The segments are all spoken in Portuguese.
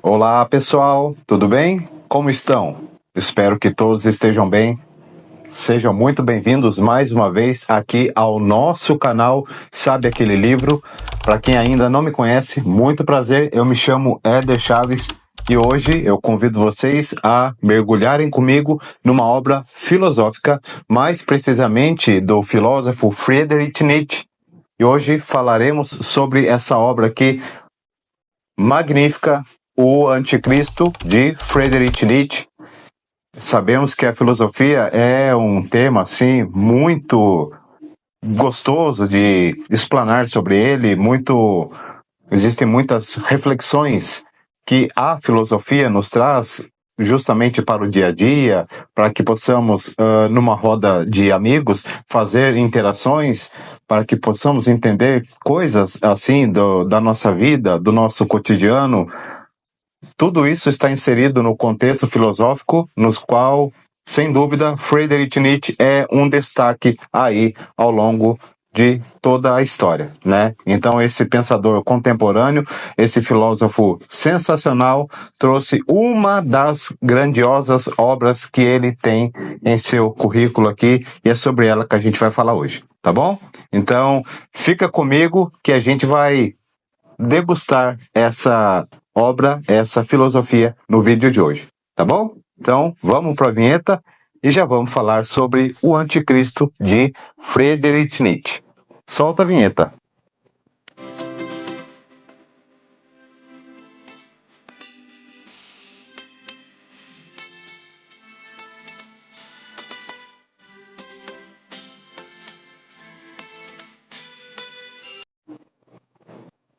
Olá, pessoal, tudo bem? Como estão? Espero que todos estejam bem. Sejam muito bem-vindos mais uma vez aqui ao nosso canal Sabe Aquele Livro. Para quem ainda não me conhece, muito prazer, eu me chamo Éder Chaves e hoje eu convido vocês a mergulharem comigo numa obra filosófica, mais precisamente do filósofo Friedrich Nietzsche. E hoje falaremos sobre essa obra aqui, magnífica, O Anticristo, de Friedrich Nietzsche. Sabemos que a filosofia é um tema, assim, muito gostoso de explanar sobre ele, existem muitas reflexões que a filosofia nos traz justamente para o dia a dia, para que possamos, numa roda de amigos, fazer interações, para que possamos entender coisas, assim, da nossa vida, do nosso cotidiano. Tudo isso está inserido no contexto filosófico, nos qual, sem dúvida, Friedrich Nietzsche é um destaque aí ao longo de toda a história, né? Então, esse pensador contemporâneo, esse filósofo sensacional, trouxe uma das grandiosas obras que ele tem em seu currículo aqui, e é sobre ela que a gente vai falar hoje, tá bom? Então, fica comigo que a gente vai degustar essa obra, essa filosofia no vídeo de hoje, tá bom? Então, vamos para a vinheta e já vamos falar sobre o Anticristo de Friedrich Nietzsche. Solta a vinheta.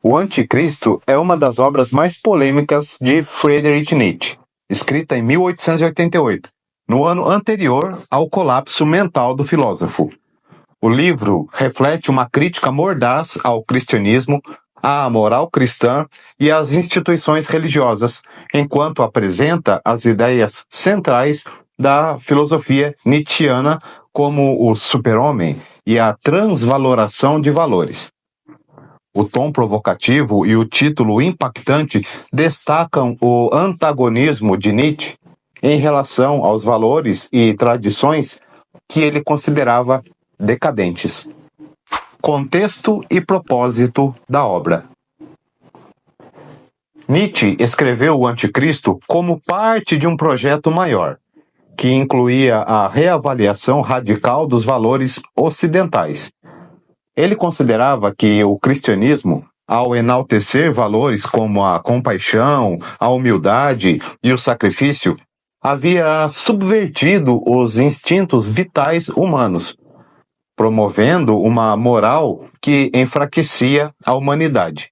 O Anticristo é uma das obras mais polêmicas de Friedrich Nietzsche, escrita em 1888, no ano anterior ao colapso mental do filósofo. O livro reflete uma crítica mordaz ao cristianismo, à moral cristã e às instituições religiosas, enquanto apresenta as ideias centrais da filosofia nietzschiana, como o super-homem e a transvaloração de valores. O tom provocativo e o título impactante destacam o antagonismo de Nietzsche em relação aos valores e tradições que ele considerava decadentes. Contexto e propósito da obra. Nietzsche escreveu o Anticristo como parte de um projeto maior, que incluía a reavaliação radical dos valores ocidentais. Ele considerava que o cristianismo, ao enaltecer valores como a compaixão, a humildade e o sacrifício, havia subvertido os instintos vitais humanos, promovendo uma moral que enfraquecia a humanidade.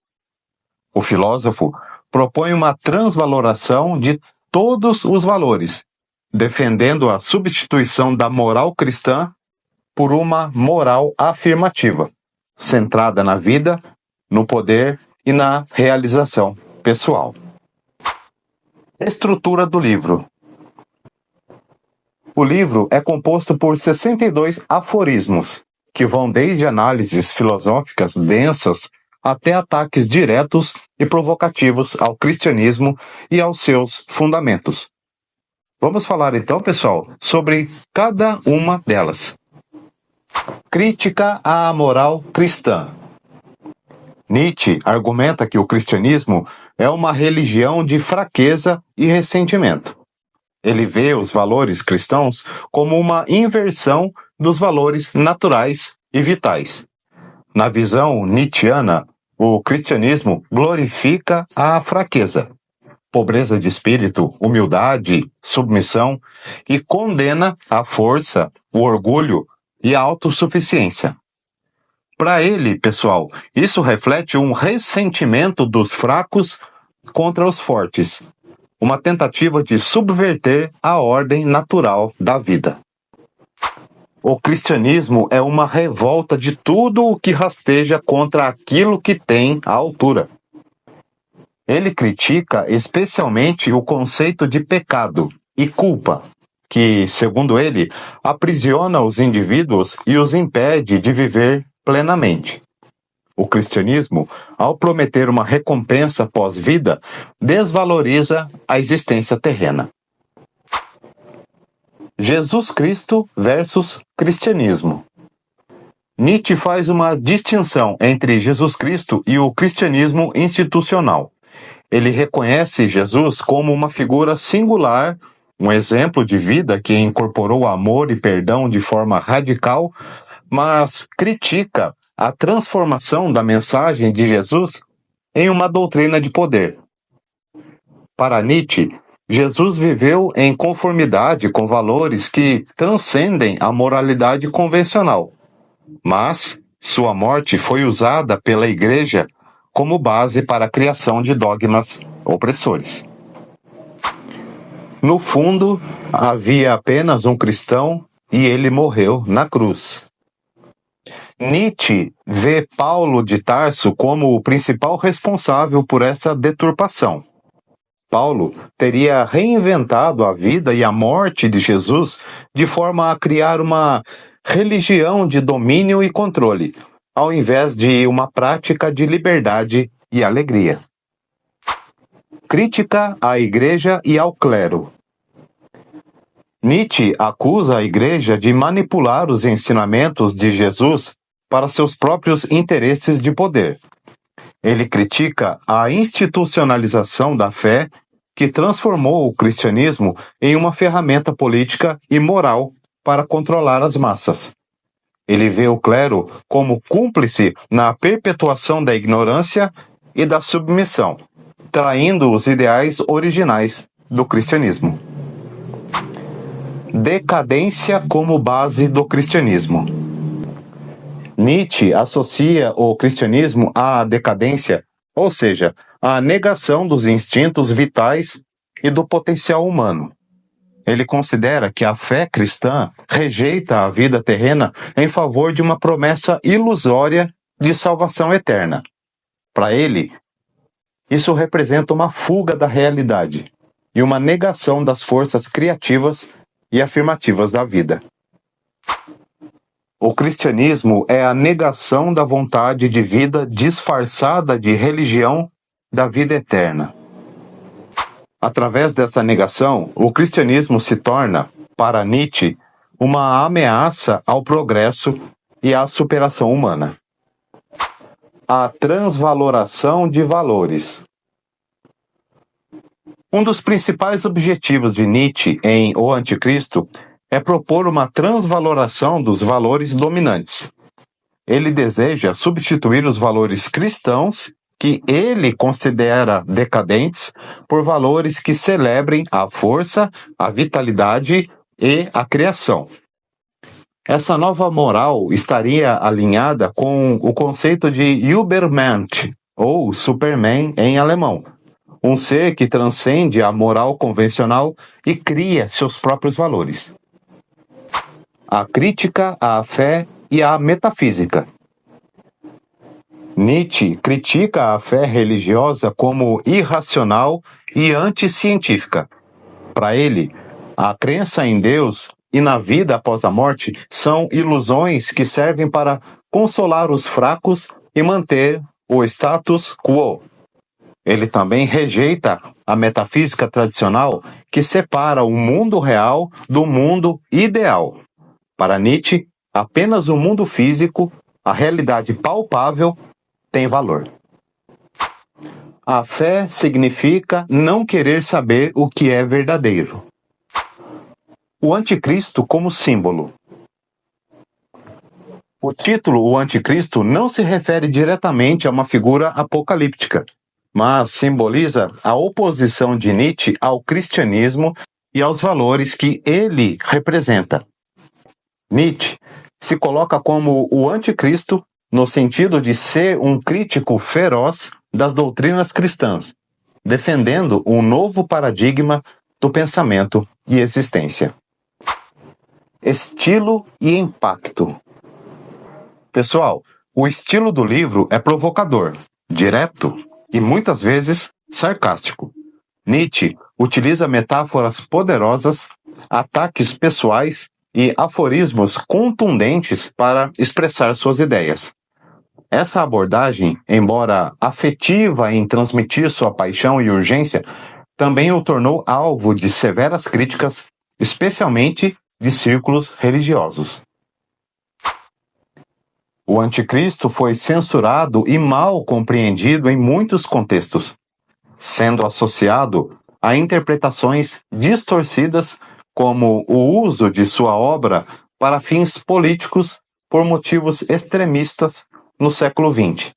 O filósofo propõe uma transvaloração de todos os valores, defendendo a substituição da moral cristã por uma moral afirmativa, centrada na vida, no poder e na realização pessoal. Estrutura do livro. O livro é composto por 62 aforismos, que vão desde análises filosóficas densas até ataques diretos e provocativos ao cristianismo e aos seus fundamentos. Vamos falar então, pessoal, sobre cada uma delas. Crítica à moral cristã. Nietzsche argumenta que o cristianismo é uma religião de fraqueza e ressentimento. Ele vê os valores cristãos como uma inversão dos valores naturais e vitais. Na visão nietzschiana, o cristianismo glorifica a fraqueza, pobreza de espírito, humildade, submissão e condena a força, o orgulho e a autossuficiência. Para ele, pessoal, isso reflete um ressentimento dos fracos contra os fortes, uma tentativa de subverter a ordem natural da vida. O cristianismo é uma revolta de tudo o que rasteja contra aquilo que tem a altura. Ele critica especialmente o conceito de pecado e culpa, que, segundo ele, aprisiona os indivíduos e os impede de viver plenamente. O cristianismo, ao prometer uma recompensa pós-vida, desvaloriza a existência terrena. Jesus Cristo versus cristianismo. Nietzsche faz uma distinção entre Jesus Cristo e o cristianismo institucional. Ele reconhece Jesus como uma figura singular, um exemplo de vida que incorporou amor e perdão de forma radical, mas critica a transformação da mensagem de Jesus em uma doutrina de poder. Para Nietzsche, Jesus viveu em conformidade com valores que transcendem a moralidade convencional, mas sua morte foi usada pela Igreja como base para a criação de dogmas opressores. No fundo, havia apenas um cristão e ele morreu na cruz. Nietzsche vê Paulo de Tarso como o principal responsável por essa deturpação. Paulo teria reinventado a vida e a morte de Jesus de forma a criar uma religião de domínio e controle, ao invés de uma prática de liberdade e alegria. Crítica à Igreja e ao clero. Nietzsche acusa a Igreja de manipular os ensinamentos de Jesus para seus próprios interesses de poder. Ele critica a institucionalização da fé que transformou o cristianismo em uma ferramenta política e moral para controlar as massas. Ele vê o clero como cúmplice na perpetuação da ignorância e da submissão, traindo os ideais originais do cristianismo. Decadência como base do cristianismo. Nietzsche associa o cristianismo à decadência, ou seja, à negação dos instintos vitais e do potencial humano. Ele considera que a fé cristã rejeita a vida terrena em favor de uma promessa ilusória de salvação eterna. Para ele, isso representa uma fuga da realidade e uma negação das forças criativas e afirmativas da vida. O cristianismo é a negação da vontade de vida disfarçada de religião da vida eterna. Através dessa negação, o cristianismo se torna, para Nietzsche, uma ameaça ao progresso e à superação humana. A transvaloração de valores. Um dos principais objetivos de Nietzsche em O Anticristo é propor uma transvaloração dos valores dominantes. Ele deseja substituir os valores cristãos, que ele considera decadentes, por valores que celebrem a força, a vitalidade e a criação. Essa nova moral estaria alinhada com o conceito de Übermensch, ou Superman em alemão, um ser que transcende a moral convencional e cria seus próprios valores. A crítica à fé e à metafísica. Nietzsche critica a fé religiosa como irracional e anticientífica. Para ele, a crença em Deus e na vida após a morte são ilusões que servem para consolar os fracos e manter o status quo. Ele também rejeita a metafísica tradicional que separa o mundo real do mundo ideal. Para Nietzsche, apenas o mundo físico, a realidade palpável, tem valor. A fé significa não querer saber o que é verdadeiro. O anticristo como símbolo. O título O Anticristo não se refere diretamente a uma figura apocalíptica, mas simboliza a oposição de Nietzsche ao cristianismo e aos valores que ele representa. Nietzsche se coloca como o anticristo no sentido de ser um crítico feroz das doutrinas cristãs, defendendo um novo paradigma do pensamento e existência. Estilo e impacto. Pessoal, o estilo do livro é provocador, direto e muitas vezes sarcástico. Nietzsche utiliza metáforas poderosas, ataques pessoais e aforismos contundentes para expressar suas ideias. Essa abordagem, embora afetiva em transmitir sua paixão e urgência, também o tornou alvo de severas críticas, especialmente de círculos religiosos. O Anticristo foi censurado e mal compreendido em muitos contextos, sendo associado a interpretações distorcidas, como o uso de sua obra para fins políticos por motivos extremistas no século XX.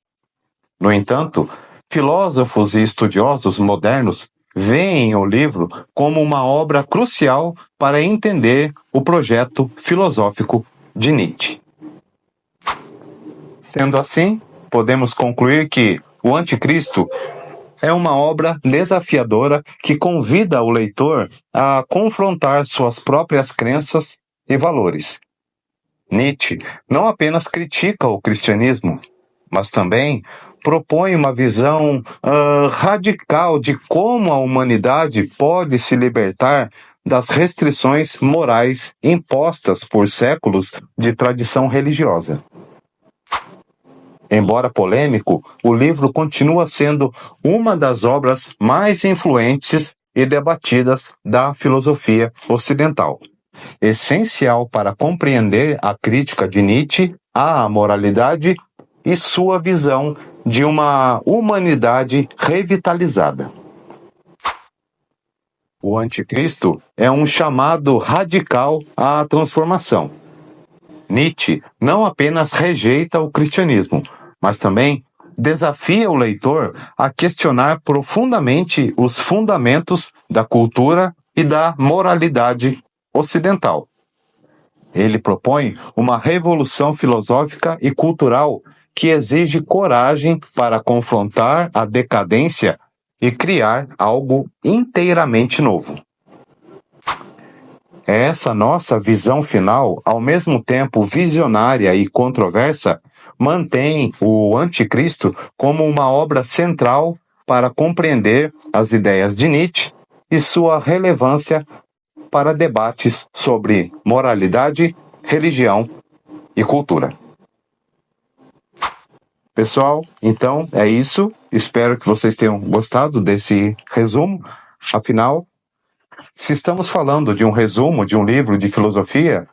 No entanto, filósofos e estudiosos modernos veem o livro como uma obra crucial para entender o projeto filosófico de Nietzsche. Sendo assim, podemos concluir que O Anticristo é uma obra desafiadora que convida o leitor a confrontar suas próprias crenças e valores. Nietzsche não apenas critica o cristianismo, mas também propõe uma visão radical de como a humanidade pode se libertar das restrições morais impostas por séculos de tradição religiosa. Embora polêmico, o livro continua sendo uma das obras mais influentes e debatidas da filosofia ocidental, essencial para compreender a crítica de Nietzsche à moralidade e sua visão de uma humanidade revitalizada. O Anticristo é um chamado radical à transformação. Nietzsche não apenas rejeita o cristianismo, mas também desafia o leitor a questionar profundamente os fundamentos da cultura e da moralidade ocidental. Ele propõe uma revolução filosófica e cultural que exige coragem para confrontar a decadência e criar algo inteiramente novo. Essa nossa visão final, ao mesmo tempo visionária e controversa, mantém o Anticristo como uma obra central para compreender as ideias de Nietzsche e sua relevância para debates sobre moralidade, religião e cultura. Pessoal, então é isso. Espero que vocês tenham gostado desse resumo. Afinal, se estamos falando de um resumo de um livro de filosofia,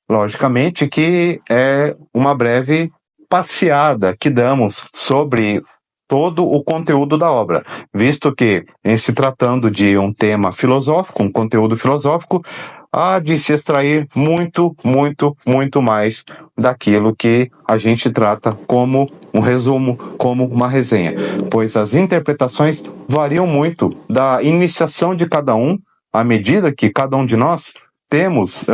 logicamente que é uma breve passeada que damos sobre todo o conteúdo da obra, visto que, em se tratando de um tema filosófico, um conteúdo filosófico, há de se extrair muito mais daquilo que a gente trata como um resumo, como uma resenha, pois as interpretações variam muito da iniciação de cada um, à medida que cada um de nós temos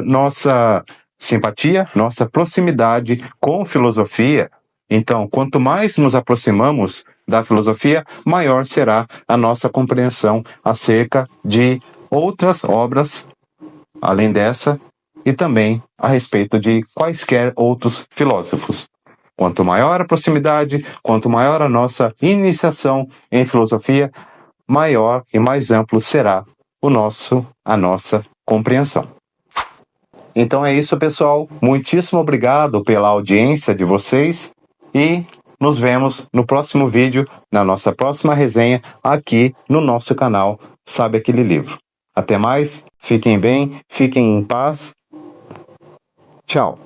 nossa simpatia, nossa proximidade com filosofia. Então, quanto mais nos aproximamos da filosofia, maior será a nossa compreensão acerca de outras obras, além dessa, e também a respeito de quaisquer outros filósofos. Quanto maior a proximidade, quanto maior a nossa iniciação em filosofia, maior e mais amplo será a nossa compreensão. Então é isso, pessoal. Muitíssimo obrigado pela audiência de vocês e nos vemos no próximo vídeo, na nossa próxima resenha, aqui no nosso canal Sabe Aquele Livro. Até mais, fiquem bem, fiquem em paz. Tchau.